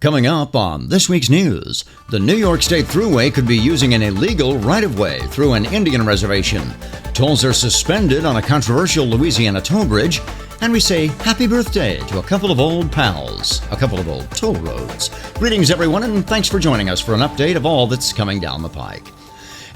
Coming up on this week's news, the New York State Thruway could be using an illegal right-of-way through an Indian reservation. Tolls are suspended on a controversial Louisiana toll bridge, and we say happy birthday to a couple of old pals, a couple of old toll roads. Greetings, everyone, and thanks for joining us for an update of all that's coming down the pike.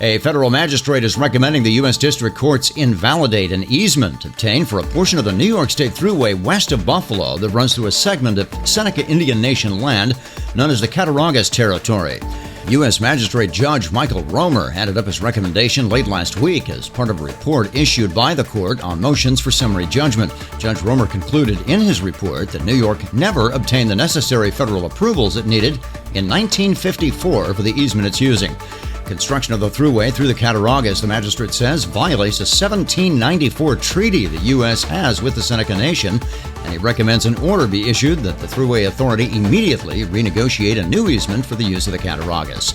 A federal magistrate is recommending the U.S. District Courts invalidate an easement obtained for a portion of the New York State Thruway west of Buffalo that runs through a segment of Seneca Indian Nation land known as the Cattaraugus territory. U.S. Magistrate Judge Michael Romer handed up his recommendation late last week as part of a report issued by the court on motions for summary judgment. Judge Romer concluded in his report that New York never obtained the necessary federal approvals it needed in 1954 for the easement it's using. Construction of the Thruway through the Cattaraugus, the magistrate says, violates a 1794 treaty the U.S. has with the Seneca Nation, and he recommends an order be issued that the Thruway Authority immediately renegotiate a new easement for the use of the Cattaraugus.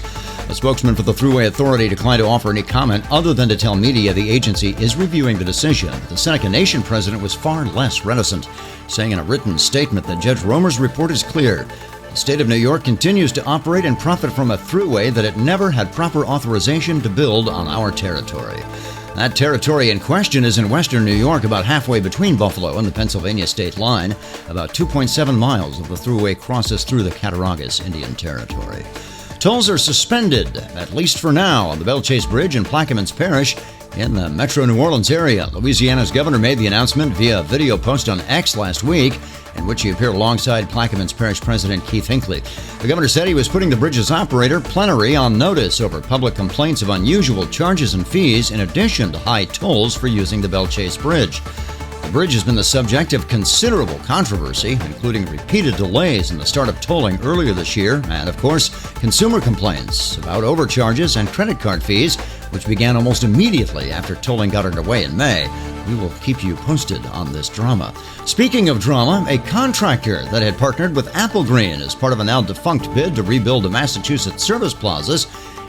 A spokesman for the Thruway Authority declined to offer any comment other than to tell media the agency is reviewing the decision. The Seneca Nation president was far less reticent, saying in a written statement that Judge Romer's report is clear. The state of New York continues to operate and profit from a thruway that it never had proper authorization to build on our territory. That territory in question is in western New York, about halfway between Buffalo and the Pennsylvania state line. About 2.7 miles of the thruway crosses through the Cattaraugus Indian Territory. Tolls are suspended, at least for now, on the Belle Chasse Bridge in Plaquemines Parish in the metro New Orleans area. Louisiana's governor made the announcement via a video post on X last week, in which he appeared alongside Plaquemines Parish President Keith Hinckley. The governor said he was putting the bridge's operator, Plenary, on notice over public complaints of unusual charges and fees in addition to high tolls for using the Belle Chasse Bridge. The bridge has been the subject of considerable controversy, including repeated delays in the start of tolling earlier this year, and of course, consumer complaints about overcharges and credit card fees, which began almost immediately after tolling got underway in May. We will keep you posted on this drama. Speaking of drama, a contractor that had partnered with Applegreen as part of a now-defunct bid to rebuild the Massachusetts service plazas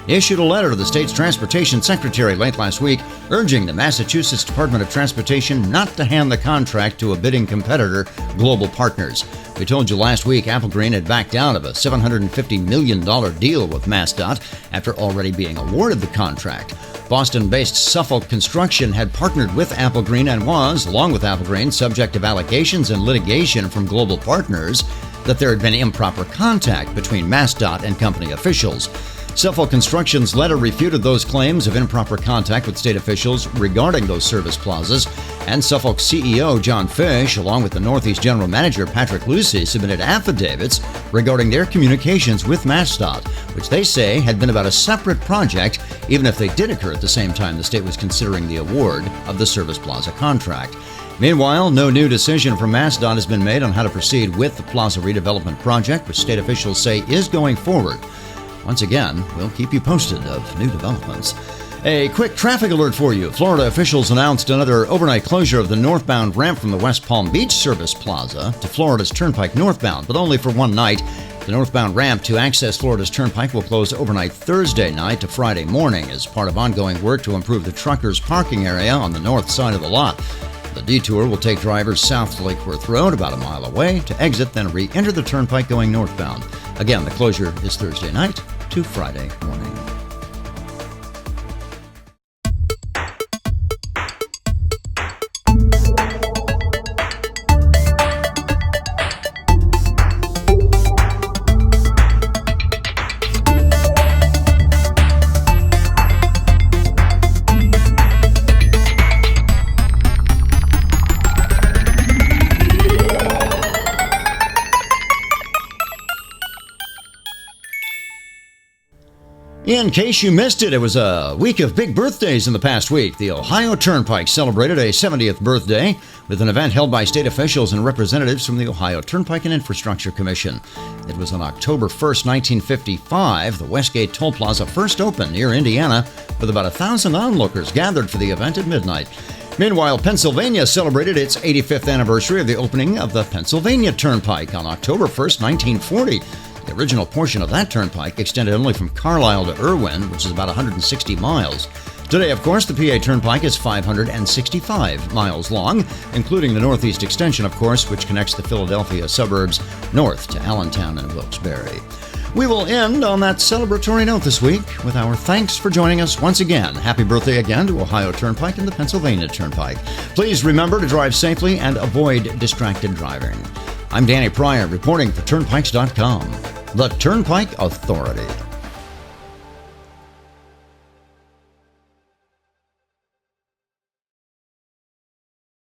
issued a letter to the state's transportation secretary late last week urging the Massachusetts Department of Transportation not to hand the contract to a bidding competitor, Global Partners. We told you last week Applegreen had backed out of a $750 million deal with MassDOT after already being awarded the contract. Boston-based Suffolk Construction had partnered with Applegreen and was, along with Applegreen, subject of allegations and litigation from Global Partners that there had been improper contact between MassDOT and company officials. Suffolk Construction's letter refuted those claims of improper contact with state officials regarding those service plazas, and Suffolk CEO John Fish, along with the Northeast General Manager Patrick Lucy, submitted affidavits regarding their communications with MassDOT, which they say had been about a separate project, even if they did occur at the same time the state was considering the award of the service plaza contract. Meanwhile, no new decision from MassDOT has been made on how to proceed with the plaza redevelopment project, which state officials say is going forward. Once again, we'll keep you posted of new developments. A quick traffic alert for you. Florida officials announced another overnight closure of the northbound ramp from the West Palm Beach Service Plaza to Florida's Turnpike northbound, but only for one night. The northbound ramp to access Florida's Turnpike will close overnight Thursday night to Friday morning as part of ongoing work to improve the truckers' parking area on the north side of the lot. The detour will take drivers south to Lake Worth Road, about a mile away, to exit, then re-enter the Turnpike going northbound. Again, the closure is Thursday night to Friday morning. In case you missed it, it was a week of big birthdays in the past week. The Ohio Turnpike celebrated a 70th birthday with an event held by state officials and representatives from the Ohio Turnpike and Infrastructure Commission. It was on October 1st, 1955, the Westgate Toll Plaza first opened near Indiana, with about 1,000 onlookers gathered for the event at midnight. Meanwhile, Pennsylvania celebrated its 85th anniversary of the opening of the Pennsylvania Turnpike on October 1st, 1940. The original portion of that turnpike extended only from Carlisle to Irwin, which is about 160 miles. Today, of course, the PA Turnpike is 565 miles long, including the northeast extension, of course, which connects the Philadelphia suburbs north to Allentown and Wilkes-Barre. We will end on that celebratory note this week with our thanks for joining us once again. Happy birthday again to Ohio Turnpike and the Pennsylvania Turnpike. Please remember to drive safely and avoid distracted driving. I'm Danny Pryor reporting for Turnpikes.com, the Turnpike Authority.